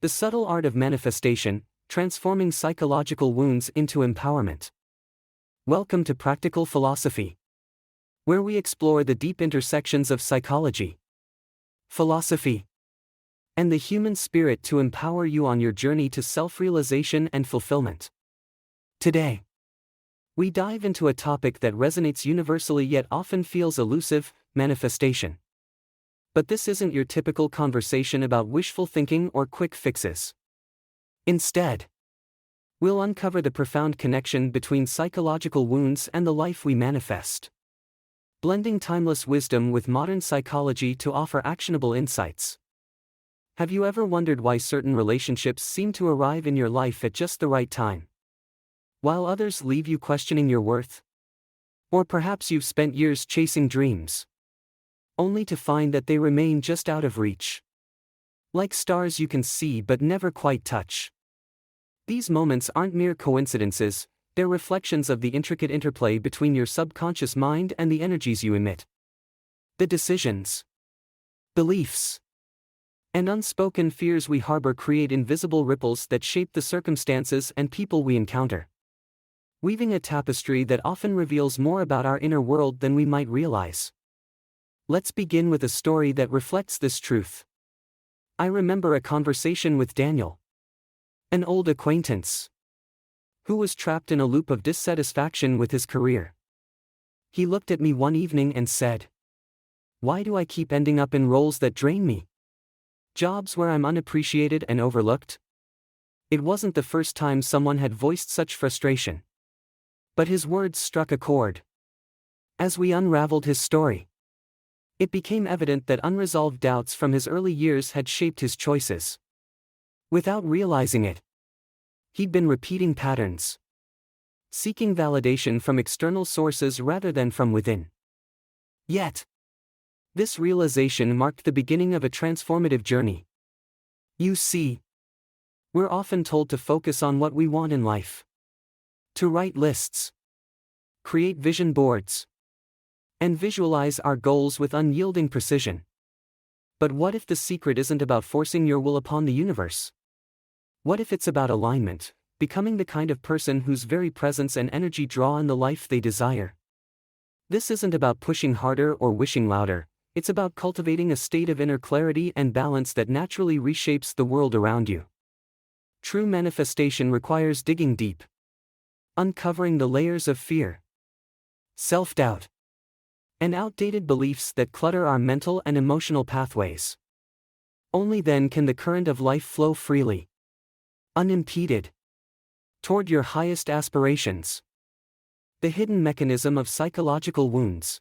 The subtle art of manifestation, transforming psychological wounds into empowerment. Welcome to Practical Philosophy, where we explore the deep intersections of psychology, philosophy, and the human spirit to empower you on your journey to self-realization and fulfillment. Today, we dive into a topic that resonates universally yet often feels elusive: manifestation. But this isn't your typical conversation about wishful thinking or quick fixes. Instead, we'll uncover the profound connection between psychological wounds and the life we manifest, blending timeless wisdom with modern psychology to offer actionable insights. Have you ever wondered why certain relationships seem to arrive in your life at just the right time, while others leave you questioning your worth? Or perhaps you've spent years chasing dreams, only to find that they remain just out of reach, like stars you can see but never quite touch. These moments aren't mere coincidences, they're reflections of the intricate interplay between your subconscious mind and the energies you emit. The decisions, beliefs, and unspoken fears we harbor create invisible ripples that shape the circumstances and people we encounter, weaving a tapestry that often reveals more about our inner world than we might realize. Let's begin with a story that reflects this truth. I remember a conversation with Daniel, an old acquaintance, who was trapped in a loop of dissatisfaction with his career. He looked at me one evening and said, "Why do I keep ending up in roles that drain me? Jobs where I'm unappreciated and overlooked?" It wasn't the first time someone had voiced such frustration, but his words struck a chord. As we unraveled his story, it became evident that unresolved doubts from his early years had shaped his choices. Without realizing it, he'd been repeating patterns, seeking validation from external sources rather than from within. Yet, this realization marked the beginning of a transformative journey. You see, we're often told to focus on what we want in life, to write lists, create vision boards, and visualize our goals with unyielding precision. But what if the secret isn't about forcing your will upon the universe? What if it's about alignment, becoming the kind of person whose very presence and energy draw in the life they desire? This isn't about pushing harder or wishing louder, it's about cultivating a state of inner clarity and balance that naturally reshapes the world around you. True manifestation requires digging deep, uncovering the layers of fear, self-doubt, and outdated beliefs that clutter our mental and emotional pathways. Only then can the current of life flow freely, unimpeded, toward your highest aspirations. The hidden mechanism of psychological wounds.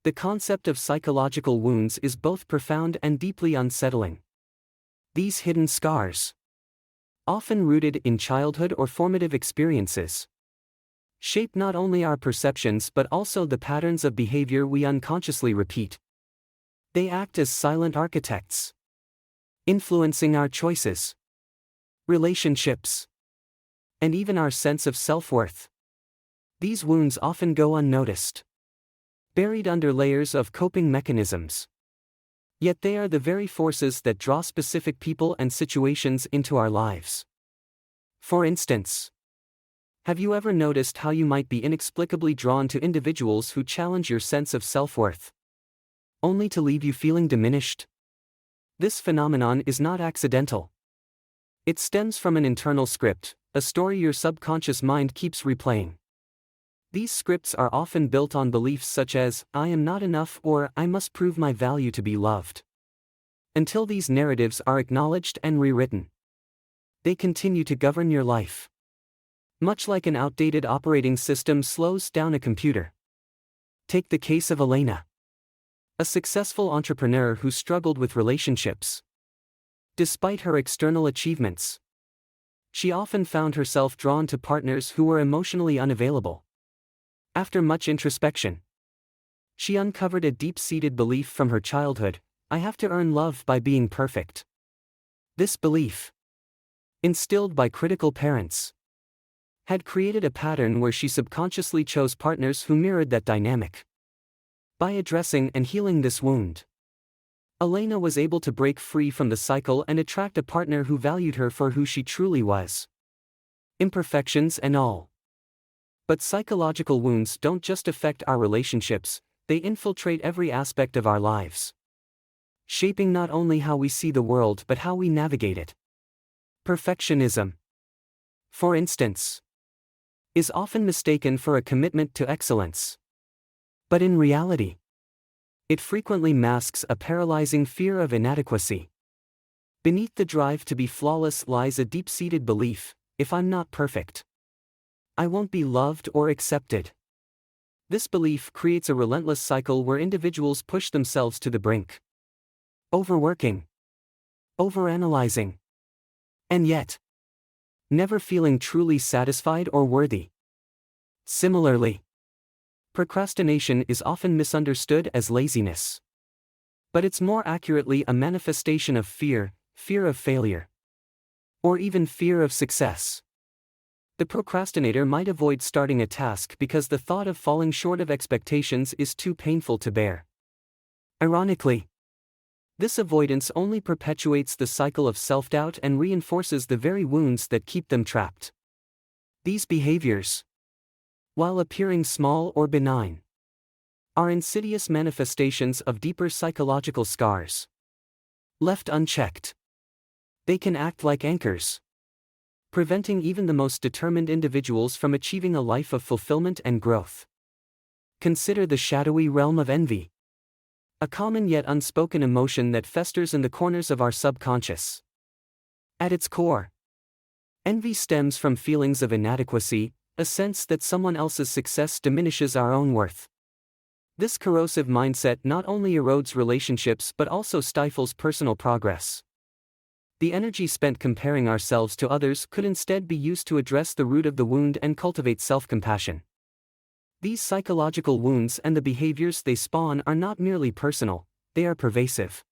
The concept of psychological wounds is both profound and deeply unsettling. These hidden scars, often rooted in childhood or formative experiences, shape not only our perceptions but also the patterns of behavior we unconsciously repeat. They act as silent architects, influencing our choices, relationships, and even our sense of self-worth. These wounds often go unnoticed, buried under layers of coping mechanisms. Yet they are the very forces that draw specific people and situations into our lives. For instance, have you ever noticed how you might be inexplicably drawn to individuals who challenge your sense of self-worth, only to leave you feeling diminished? This phenomenon is not accidental. It stems from an internal script, a story your subconscious mind keeps replaying. These scripts are often built on beliefs such as, "I am not enough" or "I must prove my value to be loved." Until these narratives are acknowledged and rewritten, they continue to govern your life, much like an outdated operating system slows down a computer. Take the case of Elena, a successful entrepreneur who struggled with relationships. Despite her external achievements, she often found herself drawn to partners who were emotionally unavailable. After much introspection, she uncovered a deep-seated belief from her childhood: "I have to earn love by being perfect." This belief, instilled by critical parents, had created a pattern where she subconsciously chose partners who mirrored that dynamic. By addressing and healing this wound, Elena was able to break free from the cycle and attract a partner who valued her for who she truly was. Imperfections and all. But psychological wounds don't just affect our relationships, they infiltrate every aspect of our lives, shaping not only how we see the world but how we navigate it. Perfectionism, for instance, is often mistaken for a commitment to excellence. But in reality, it frequently masks a paralyzing fear of inadequacy. Beneath the drive to be flawless lies a deep-seated belief: if I'm not perfect, I won't be loved or accepted. This belief creates a relentless cycle where individuals push themselves to the brink, overworking, overanalyzing, and yet never feeling truly satisfied or worthy. Similarly, procrastination is often misunderstood as laziness. But it's more accurately a manifestation of fear of failure, or even fear of success. The procrastinator might avoid starting a task because the thought of falling short of expectations is too painful to bear. Ironically, this avoidance only perpetuates the cycle of self-doubt and reinforces the very wounds that keep them trapped. These behaviors, while appearing small or benign, are insidious manifestations of deeper psychological scars. Left unchecked, they can act like anchors, preventing even the most determined individuals from achieving a life of fulfillment and growth. Consider the shadowy realm of envy, a common yet unspoken emotion that festers in the corners of our subconscious. At its core, envy stems from feelings of inadequacy, a sense that someone else's success diminishes our own worth. This corrosive mindset not only erodes relationships but also stifles personal progress. The energy spent comparing ourselves to others could instead be used to address the root of the wound and cultivate self-compassion. These psychological wounds and the behaviors they spawn are not merely personal, they are pervasive,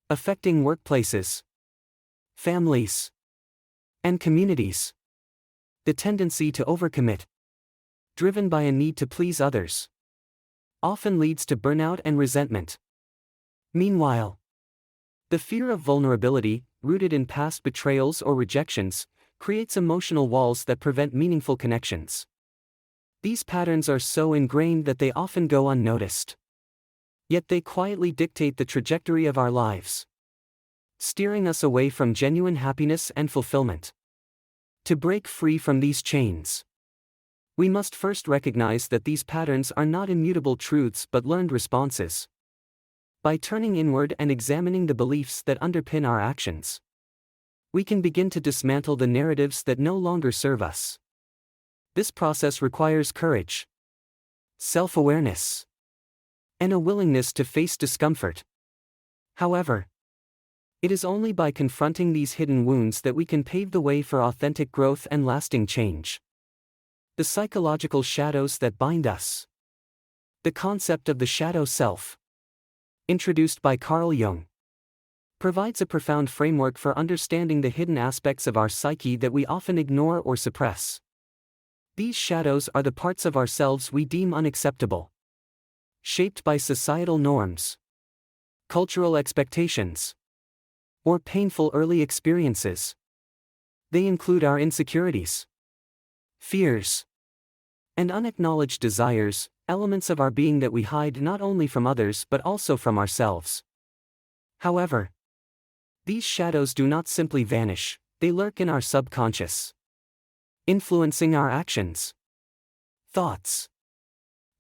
affecting workplaces, families, and communities. The tendency to overcommit, driven by a need to please others, often leads to burnout and resentment. Meanwhile, the fear of vulnerability, rooted in past betrayals or rejections, creates emotional walls that prevent meaningful connections. These patterns are so ingrained that they often go unnoticed. Yet they quietly dictate the trajectory of our lives, steering us away from genuine happiness and fulfillment. To break free from these chains, we must first recognize that these patterns are not immutable truths but learned responses. By turning inward and examining the beliefs that underpin our actions, we can begin to dismantle the narratives that no longer serve us. This process requires courage, self-awareness, and a willingness to face discomfort. However, it is only by confronting these hidden wounds that we can pave the way for authentic growth and lasting change. The psychological shadows that bind us. The concept of the shadow self, introduced by Carl Jung, provides a profound framework for understanding the hidden aspects of our psyche that we often ignore or suppress. These shadows are the parts of ourselves we deem unacceptable, shaped by societal norms, cultural expectations, or painful early experiences. They include our insecurities, fears, and unacknowledged desires, elements of our being that we hide not only from others but also from ourselves. However, these shadows do not simply vanish, they lurk in our subconscious, influencing our actions, thoughts,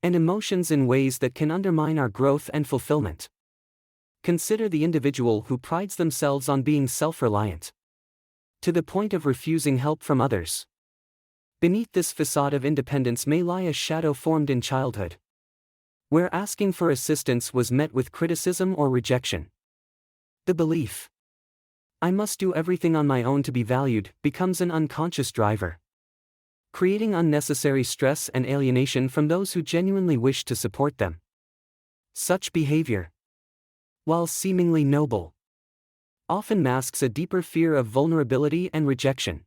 and emotions in ways that can undermine our growth and fulfillment. Consider the individual who prides themselves on being self-reliant, to the point of refusing help from others. Beneath this facade of independence may lie a shadow formed in childhood, where asking for assistance was met with criticism or rejection. The belief, I must do everything on my own to be valued, becomes an unconscious driver, creating unnecessary stress and alienation from those who genuinely wish to support them. Such behavior, while seemingly noble, often masks a deeper fear of vulnerability and rejection.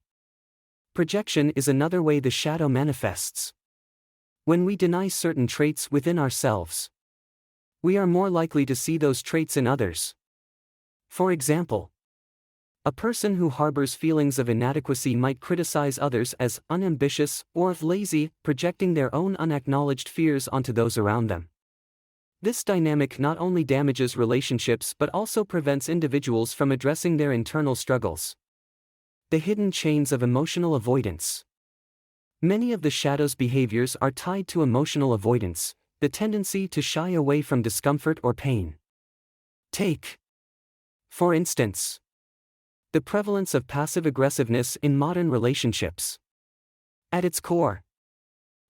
Projection is another way the shadow manifests. When we deny certain traits within ourselves, we are more likely to see those traits in others. For example, a person who harbors feelings of inadequacy might criticize others as unambitious or lazy, projecting their own unacknowledged fears onto those around them. This dynamic not only damages relationships but also prevents individuals from addressing their internal struggles. The hidden chains of emotional avoidance. Many of the shadow's behaviors are tied to emotional avoidance, the tendency to shy away from discomfort or pain. Take, for instance, the prevalence of passive aggressiveness in modern relationships. At its core,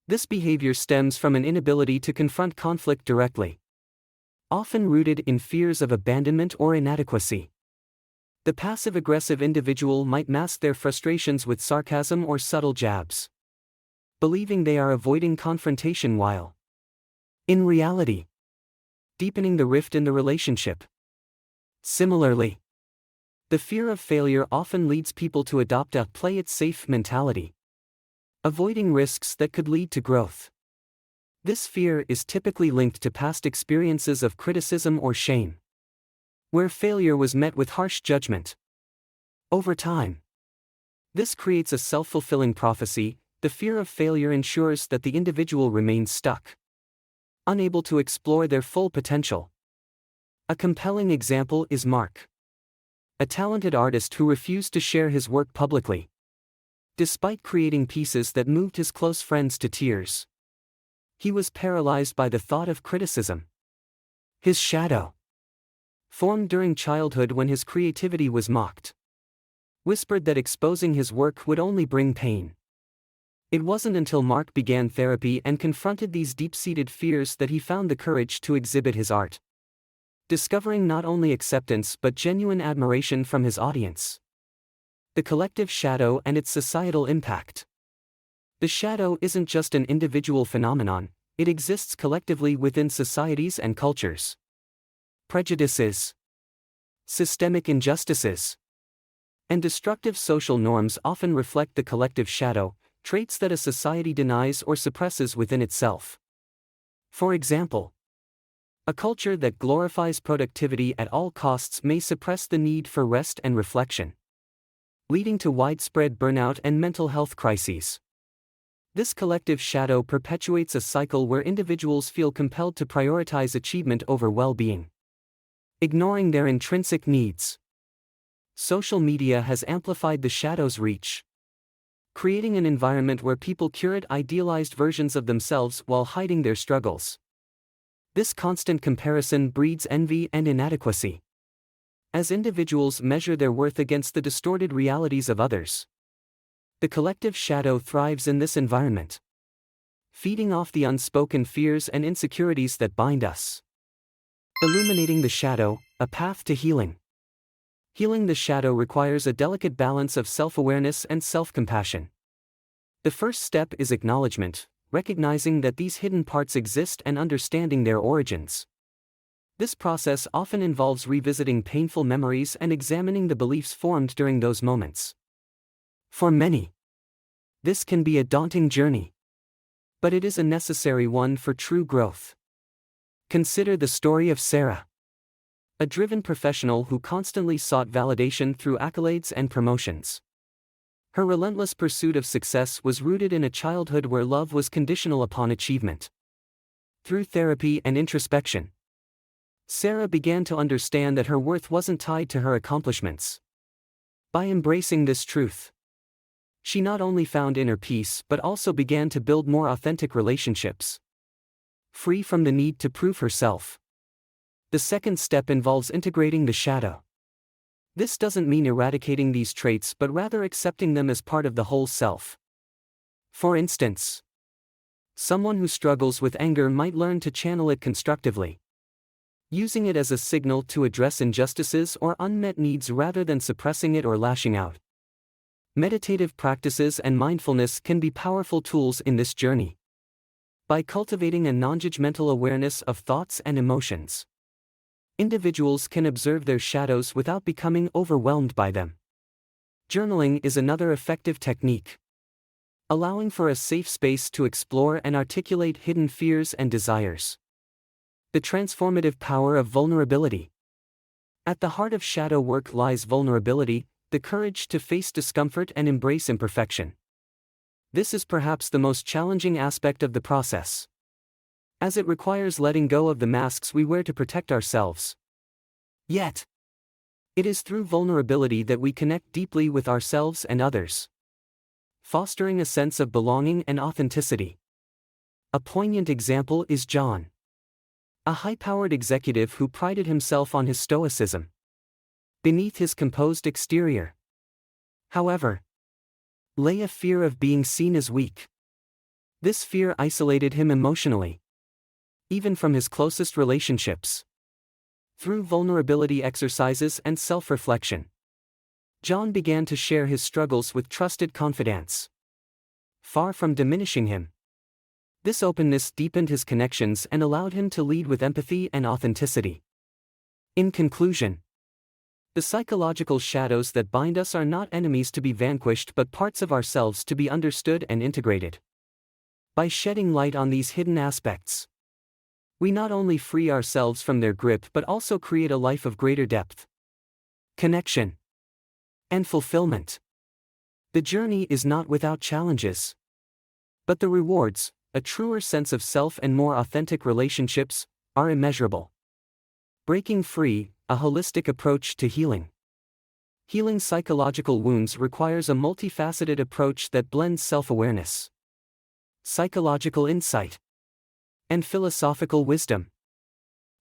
this behavior stems from an inability to confront conflict directly, often rooted in fears of abandonment or inadequacy. The passive-aggressive individual might mask their frustrations with sarcasm or subtle jabs, believing they are avoiding confrontation while, in reality, deepening the rift in the relationship. Similarly, the fear of failure often leads people to adopt a play-it-safe mentality, avoiding risks that could lead to growth. This fear is typically linked to past experiences of criticism or shame, where failure was met with harsh judgment. Over time, this creates a self-fulfilling prophecy. The fear of failure ensures that the individual remains stuck, unable to explore their full potential. A compelling example is Mark, a talented artist who refused to share his work publicly, despite creating pieces that moved his close friends to tears. He was paralyzed by the thought of criticism. His shadow, formed during childhood when his creativity was mocked, whispered that exposing his work would only bring pain. It wasn't until Mark began therapy and confronted these deep-seated fears that he found the courage to exhibit his art, discovering not only acceptance but genuine admiration from his audience. The collective shadow and its societal impact. The shadow isn't just an individual phenomenon, it exists collectively within societies and cultures. Prejudices, systemic injustices, and destructive social norms often reflect the collective shadow, traits that a society denies or suppresses within itself. For example, a culture that glorifies productivity at all costs may suppress the need for rest and reflection, leading to widespread burnout and mental health crises. This collective shadow perpetuates a cycle where individuals feel compelled to prioritize achievement over well-being, ignoring their intrinsic needs. Social media has amplified the shadow's reach, creating an environment where people curate idealized versions of themselves while hiding their struggles. This constant comparison breeds envy and inadequacy, as individuals measure their worth against the distorted realities of others. The collective shadow thrives in this environment, feeding off the unspoken fears and insecurities that bind us. Illuminating the shadow, a path to healing. Healing the shadow requires a delicate balance of self-awareness and self-compassion. The first step is acknowledgement, recognizing that these hidden parts exist and understanding their origins. This process often involves revisiting painful memories and examining the beliefs formed during those moments. For many, this can be a daunting journey, but it is a necessary one for true growth. Consider the story of Sarah, a driven professional who constantly sought validation through accolades and promotions. Her relentless pursuit of success was rooted in a childhood where love was conditional upon achievement. Through therapy and introspection, Sarah began to understand that her worth wasn't tied to her accomplishments. By embracing this truth, she not only found inner peace but also began to build more authentic relationships, free from the need to prove herself. The second step involves integrating the shadow. This doesn't mean eradicating these traits but rather accepting them as part of the whole self. For instance, someone who struggles with anger might learn to channel it constructively, using it as a signal to address injustices or unmet needs rather than suppressing it or lashing out. Meditative practices and mindfulness can be powerful tools in this journey. By cultivating a non-judgmental awareness of thoughts and emotions, individuals can observe their shadows without becoming overwhelmed by them. Journaling is another effective technique, allowing for a safe space to explore and articulate hidden fears and desires. The transformative power of vulnerability. At the heart of shadow work lies vulnerability, the courage to face discomfort and embrace imperfection. This is perhaps the most challenging aspect of the process, as it requires letting go of the masks we wear to protect ourselves. Yet, it is through vulnerability that we connect deeply with ourselves and others, fostering a sense of belonging and authenticity. A poignant example is John, a high-powered executive who prided himself on his stoicism beneath his composed exterior. However, lay a fear of being seen as weak. This fear isolated him emotionally, even from his closest relationships. Through vulnerability exercises and self-reflection, John began to share his struggles with trusted confidants. Far from diminishing him, this openness deepened his connections and allowed him to lead with empathy and authenticity. In conclusion, the psychological shadows that bind us are not enemies to be vanquished but parts of ourselves to be understood and integrated. By shedding light on these hidden aspects, we not only free ourselves from their grip but also create a life of greater depth, connection, and fulfillment. The journey is not without challenges, but the rewards, a truer sense of self and more authentic relationships, are immeasurable. Breaking free, a holistic approach to healing. Healing psychological wounds requires a multifaceted approach that blends self-awareness, psychological insight, and philosophical wisdom.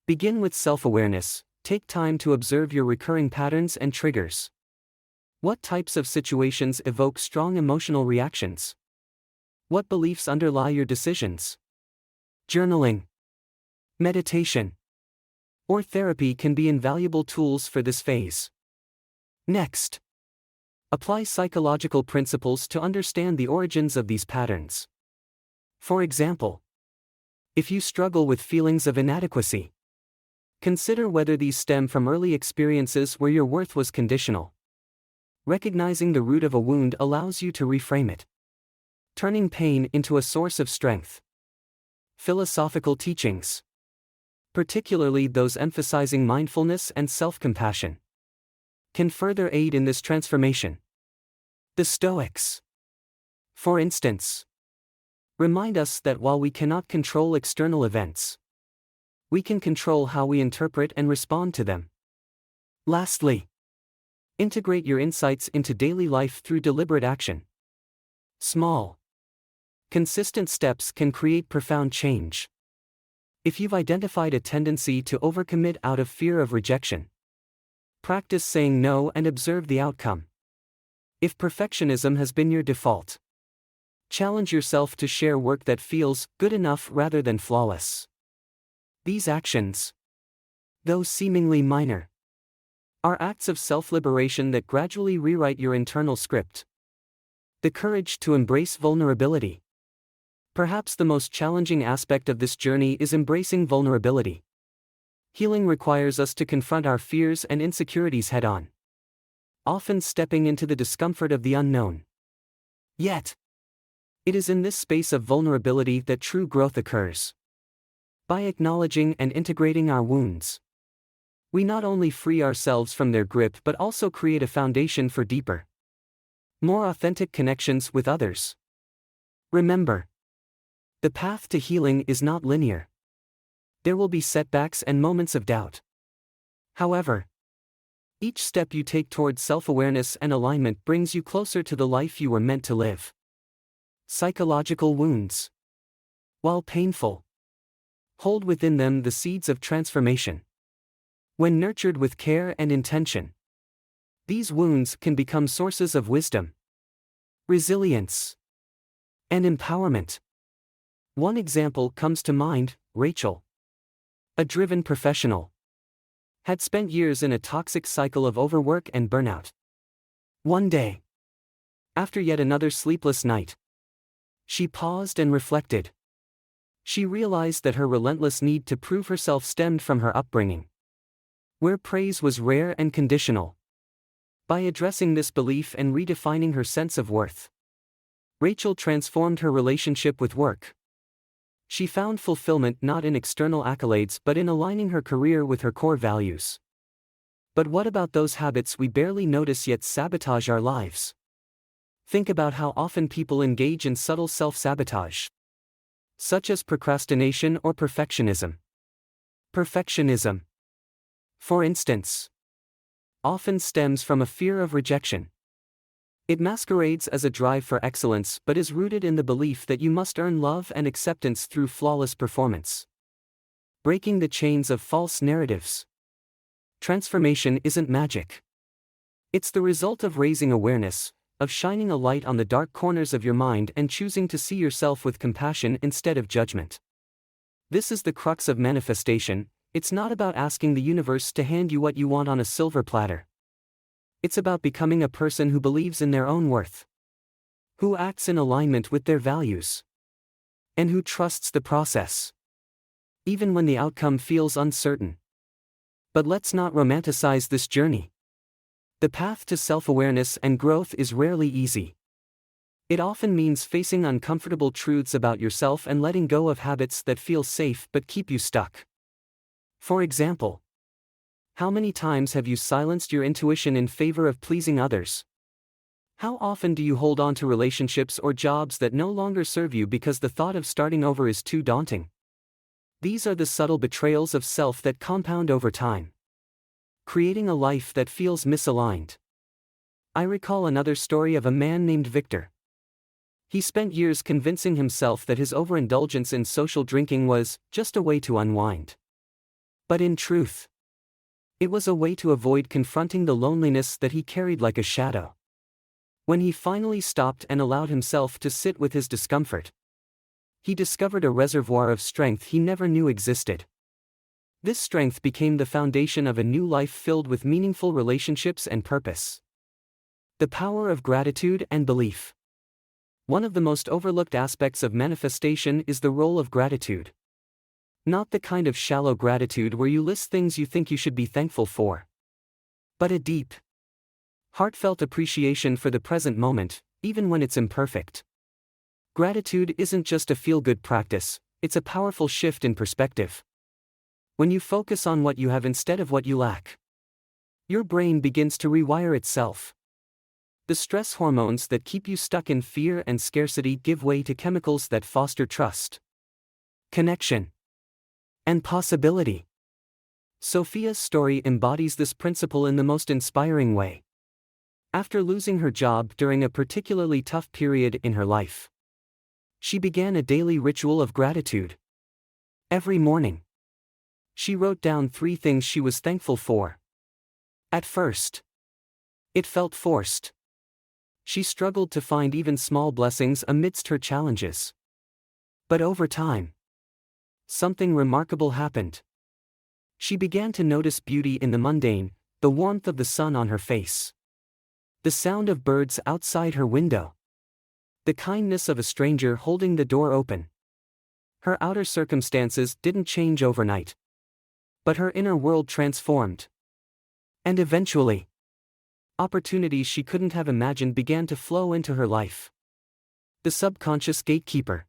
Begin with self-awareness. Take time to observe your recurring patterns and triggers. What types of situations evoke strong emotional reactions? What beliefs underlie your decisions? Journaling, meditation, or therapy can be invaluable tools for this phase. Next, apply psychological principles to understand the origins of these patterns. For example, if you struggle with feelings of inadequacy, consider whether these stem from early experiences where your worth was conditional. Recognizing the root of a wound allows you to reframe it, turning pain into a source of strength. Philosophical teachings, particularly those emphasizing mindfulness and self-compassion, can further aid in this transformation. The Stoics, for instance, remind us that while we cannot control external events, we can control how we interpret and respond to them. Lastly, integrate your insights into daily life through deliberate action. Small, consistent steps can create profound change. If you've identified a tendency to overcommit out of fear of rejection, practice saying no and observe the outcome. If perfectionism has been your default, challenge yourself to share work that feels good enough rather than flawless. These actions, though seemingly minor, are acts of self-liberation that gradually rewrite your internal script. The courage to embrace vulnerability. Perhaps the most challenging aspect of this journey is embracing vulnerability. Healing requires us to confront our fears and insecurities head-on, often stepping into the discomfort of the unknown. Yet, it is in this space of vulnerability that true growth occurs. By acknowledging and integrating our wounds, we not only free ourselves from their grip but also create a foundation for deeper, more authentic connections with others. Remember, the path to healing is not linear. There will be setbacks and moments of doubt. However, each step you take towards self-awareness and alignment brings you closer to the life you were meant to live. Psychological wounds, while painful, hold within them the seeds of transformation. When nurtured with care and intention, these wounds can become sources of wisdom, resilience, and empowerment. One example comes to mind: Rachel, a driven professional, had spent years in a toxic cycle of overwork and burnout. One day, after yet another sleepless night, she paused and reflected. She realized that her relentless need to prove herself stemmed from her upbringing, where praise was rare and conditional. By addressing this belief and redefining her sense of worth, Rachel transformed her relationship with work. She found fulfillment not in external accolades but in aligning her career with her core values. But what about those habits we barely notice yet sabotage our lives? Think about how often people engage in subtle self-sabotage, such as procrastination or perfectionism. Perfectionism, for instance, often stems from a fear of rejection. It masquerades as a drive for excellence but is rooted in the belief that you must earn love and acceptance through flawless performance. Breaking the chains of false narratives. Transformation isn't magic. It's the result of raising awareness, of shining a light on the dark corners of your mind and choosing to see yourself with compassion instead of judgment. This is the crux of manifestation. It's not about asking the universe to hand you what you want on a silver platter. It's about becoming a person who believes in their own worth, who acts in alignment with their values, and who trusts the process, even when the outcome feels uncertain. But let's not romanticize this journey. The path to self-awareness and growth is rarely easy. It often means facing uncomfortable truths about yourself and letting go of habits that feel safe but keep you stuck. For example, how many times have you silenced your intuition in favor of pleasing others? How often do you hold on to relationships or jobs that no longer serve you because the thought of starting over is too daunting? These are the subtle betrayals of self that compound over time, creating a life that feels misaligned. I recall another story of a man named Victor. He spent years convincing himself that his overindulgence in social drinking was just a way to unwind. But in truth, it was a way to avoid confronting the loneliness that he carried like a shadow. When he finally stopped and allowed himself to sit with his discomfort, he discovered a reservoir of strength he never knew existed. This strength became the foundation of a new life filled with meaningful relationships and purpose. The power of gratitude and belief. One of the most overlooked aspects of manifestation is the role of gratitude. Not the kind of shallow gratitude where you list things you think you should be thankful for, but a deep, heartfelt appreciation for the present moment, even when it's imperfect. Gratitude isn't just a feel-good practice, it's a powerful shift in perspective. When you focus on what you have instead of what you lack, your brain begins to rewire itself. The stress hormones that keep you stuck in fear and scarcity give way to chemicals that foster trust, connection, and possibility. Sophia's story embodies this principle in the most inspiring way. After losing her job during a particularly tough period in her life, she began a daily ritual of gratitude. Every morning, she wrote down 3 things she was thankful for. At first, it felt forced. She struggled to find even small blessings amidst her challenges. But over time, something remarkable happened. She began to notice beauty in the mundane, the warmth of the sun on her face, the sound of birds outside her window, the kindness of a stranger holding the door open. Her outer circumstances didn't change overnight, but her inner world transformed. And eventually, opportunities she couldn't have imagined began to flow into her life. The subconscious gatekeeper.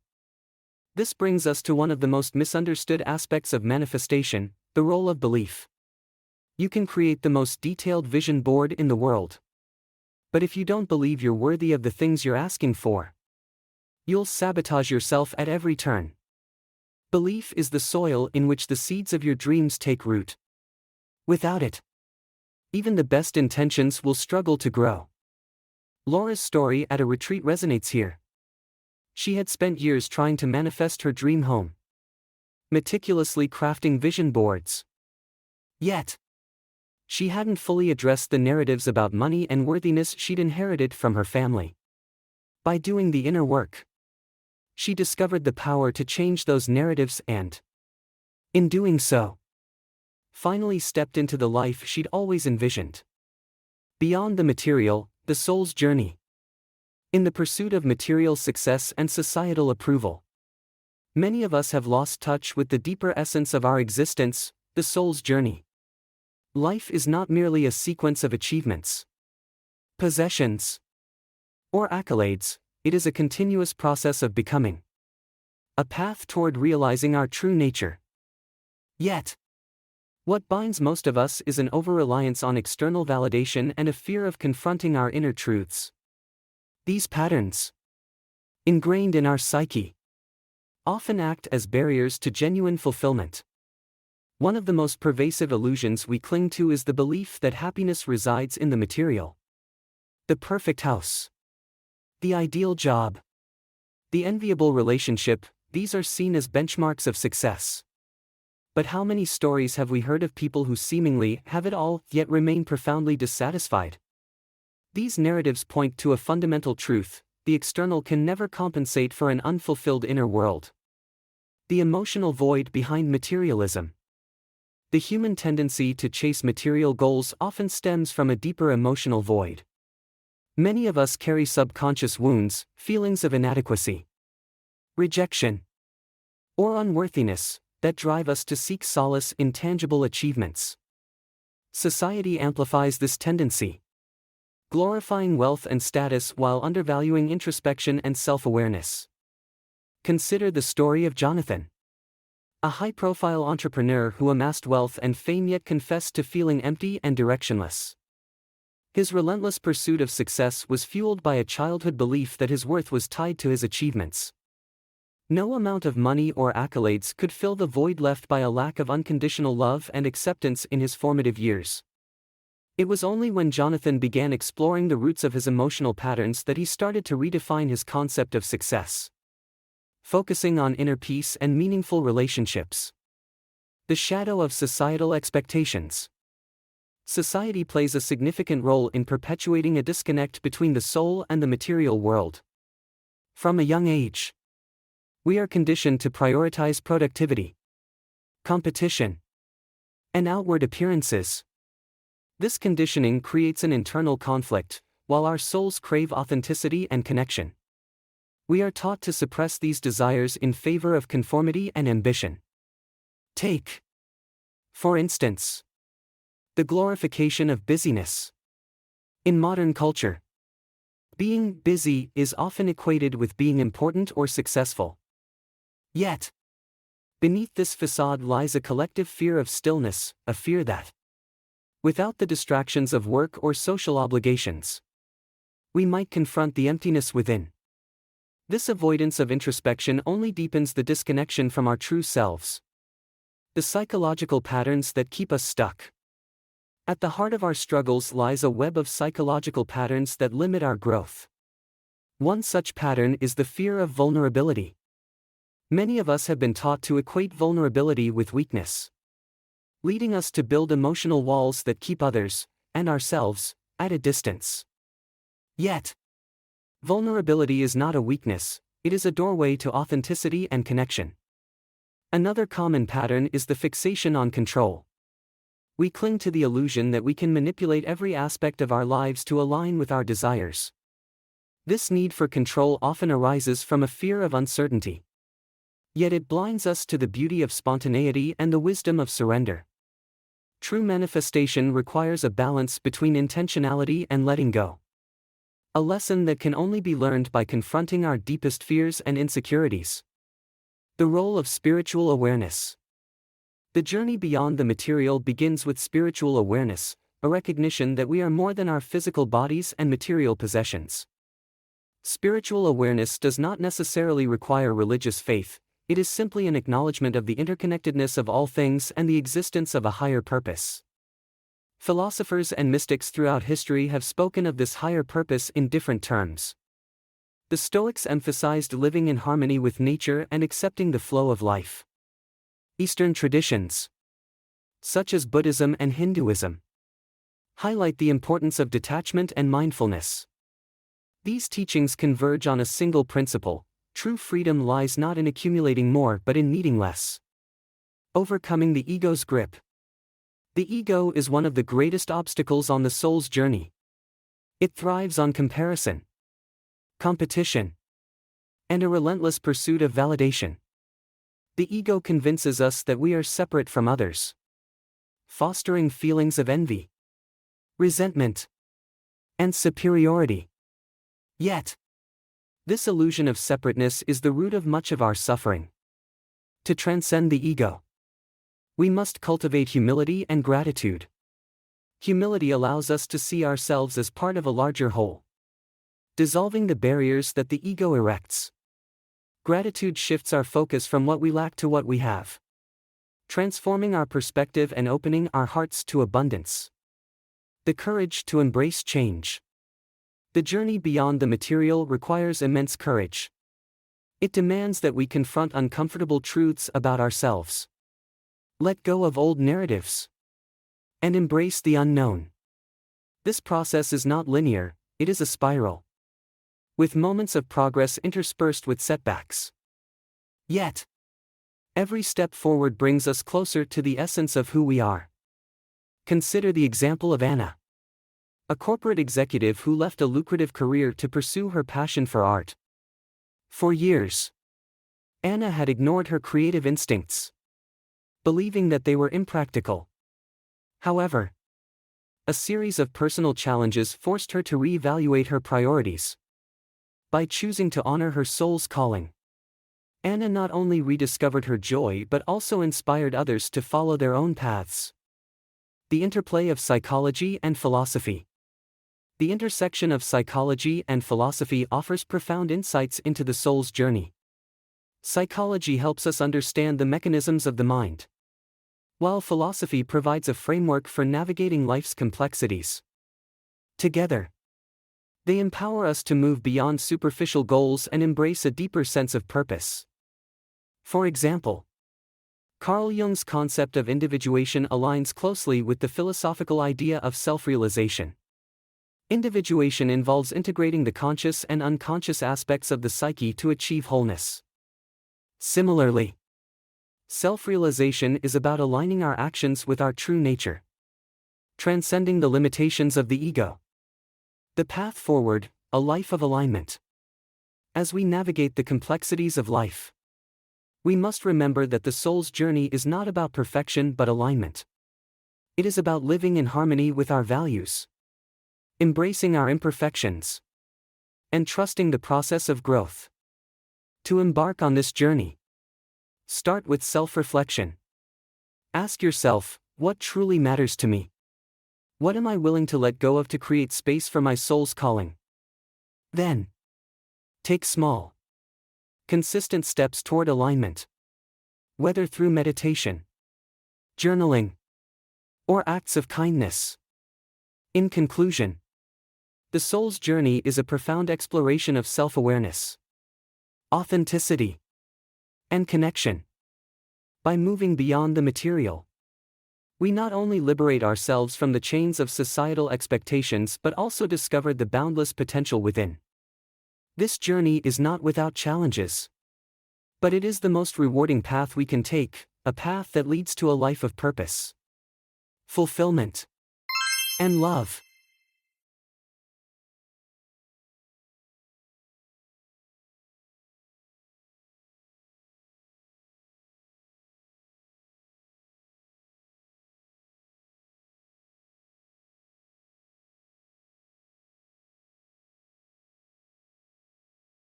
This brings us to one of the most misunderstood aspects of manifestation, the role of belief. You can create the most detailed vision board in the world, but if you don't believe you're worthy of the things you're asking for, you'll sabotage yourself at every turn. Belief is the soil in which the seeds of your dreams take root. Without it, even the best intentions will struggle to grow. Laura's story at a retreat resonates here. She had spent years trying to manifest her dream home, meticulously crafting vision boards. Yet, she hadn't fully addressed the narratives about money and worthiness she'd inherited from her family. By doing the inner work, she discovered the power to change those narratives and, in doing so, finally stepped into the life she'd always envisioned. Beyond the material, the soul's journey. In the pursuit of material success and societal approval, many of us have lost touch with the deeper essence of our existence, the soul's journey. Life is not merely a sequence of achievements, possessions, or accolades, it is a continuous process of becoming. a path toward realizing our true nature. Yet, what binds most of us is an over-reliance on external validation and a fear of confronting our inner truths. These patterns, ingrained in our psyche, often act as barriers to genuine fulfillment. One of the most pervasive illusions we cling to is the belief that happiness resides in the material. The perfect house, the ideal job, the enviable relationship, these are seen as benchmarks of success. But how many stories have we heard of people who seemingly have it all, yet remain profoundly dissatisfied? These narratives point to a fundamental truth: the external can never compensate for an unfulfilled inner world. The emotional void behind materialism. The human tendency to chase material goals often stems from a deeper emotional void. Many of us carry subconscious wounds, feelings of inadequacy, rejection, or unworthiness, that drive us to seek solace in tangible achievements. Society amplifies this tendency, glorifying wealth and status while undervaluing introspection and self-awareness. Consider the story of Jonathan, a high-profile entrepreneur who amassed wealth and fame yet confessed to feeling empty and directionless. His relentless pursuit of success was fueled by a childhood belief that his worth was tied to his achievements. No amount of money or accolades could fill the void left by a lack of unconditional love and acceptance in his formative years. It was only when Jonathan began exploring the roots of his emotional patterns that he started to redefine his concept of success, focusing on inner peace and meaningful relationships. The shadow of societal expectations. Society plays a significant role in perpetuating a disconnect between the soul and the material world. From a young age, we are conditioned to prioritize productivity, competition, and outward appearances. This conditioning creates an internal conflict, while our souls crave authenticity and connection. We are taught to suppress these desires in favor of conformity and ambition. Take, for instance, the glorification of busyness. In modern culture, being busy is often equated with being important or successful. Yet, beneath this facade lies a collective fear of stillness, a fear that, without the distractions of work or social obligations, we might confront the emptiness within. This avoidance of introspection only deepens the disconnection from our true selves. The psychological patterns that keep us stuck. At the heart of our struggles lies a web of psychological patterns that limit our growth. One such pattern is the fear of vulnerability. Many of us have been taught to equate vulnerability with weakness, leading us to build emotional walls that keep others, and ourselves, at a distance. Yet, vulnerability is not a weakness, it is a doorway to authenticity and connection. Another common pattern is the fixation on control. We cling to the illusion that we can manipulate every aspect of our lives to align with our desires. This need for control often arises from a fear of uncertainty. Yet it blinds us to the beauty of spontaneity and the wisdom of surrender. True manifestation requires a balance between intentionality and letting go. A lesson that can only be learned by confronting our deepest fears and insecurities. The role of spiritual awareness. The journey beyond the material begins with spiritual awareness, a recognition that we are more than our physical bodies and material possessions. Spiritual awareness does not necessarily require religious faith. It is simply an acknowledgement of the interconnectedness of all things and the existence of a higher purpose. Philosophers and mystics throughout history have spoken of this higher purpose in different terms. The Stoics emphasized living in harmony with nature and accepting the flow of life. Eastern traditions, such as Buddhism and Hinduism, highlight the importance of detachment and mindfulness. These teachings converge on a single principle: true freedom lies not in accumulating more but in needing less. Overcoming the ego's grip. The ego is one of the greatest obstacles on the soul's journey. It thrives on comparison, competition, and a relentless pursuit of validation. The ego convinces us that we are separate from others, fostering feelings of envy, resentment, and superiority. Yet, This illusion of separateness is the root of much of our suffering. To transcend the ego, we must cultivate humility and gratitude. Humility allows us to see ourselves as part of a larger whole, dissolving the barriers that the ego erects. Gratitude shifts our focus from what we lack to what we have, transforming our perspective and opening our hearts to abundance. The courage to embrace change. The journey beyond the material requires immense courage. It demands that we confront uncomfortable truths about ourselves, let go of old narratives, and embrace the unknown. This process is not linear, it is a spiral, with moments of progress interspersed with setbacks. Yet, every step forward brings us closer to the essence of who we are. Consider the example of Anna, a corporate executive who left a lucrative career to pursue her passion for art. For years, Anna had ignored her creative instincts, believing that they were impractical. However, a series of personal challenges forced her to reevaluate her priorities. By choosing to honor her soul's calling, Anna not only rediscovered her joy but also inspired others to follow their own paths. The interplay of psychology and philosophy. The intersection of psychology and philosophy offers profound insights into the soul's journey. Psychology helps us understand the mechanisms of the mind, while philosophy provides a framework for navigating life's complexities. Together, they empower us to move beyond superficial goals and embrace a deeper sense of purpose. For example, Carl Jung's concept of individuation aligns closely with the philosophical idea of self-realization. Individuation involves integrating the conscious and unconscious aspects of the psyche to achieve wholeness. Similarly, self-realization is about aligning our actions with our true nature, transcending the limitations of the ego. The path forward, a life of alignment. As we navigate the complexities of life, we must remember that the soul's journey is not about perfection but alignment. It is about living in harmony with our values, embracing our imperfections, and trusting the process of growth. To embark on this journey, start with self-reflection. Ask yourself, what truly matters to me? What am I willing to let go of to create space for my soul's calling? Then, take small, consistent steps toward alignment, whether through meditation, journaling, or acts of kindness. In conclusion, the soul's journey is a profound exploration of self-awareness, authenticity, and connection. By moving beyond the material, we not only liberate ourselves from the chains of societal expectations but also discover the boundless potential within. This journey is not without challenges, but it is the most rewarding path we can take, a path that leads to a life of purpose, fulfillment, and love.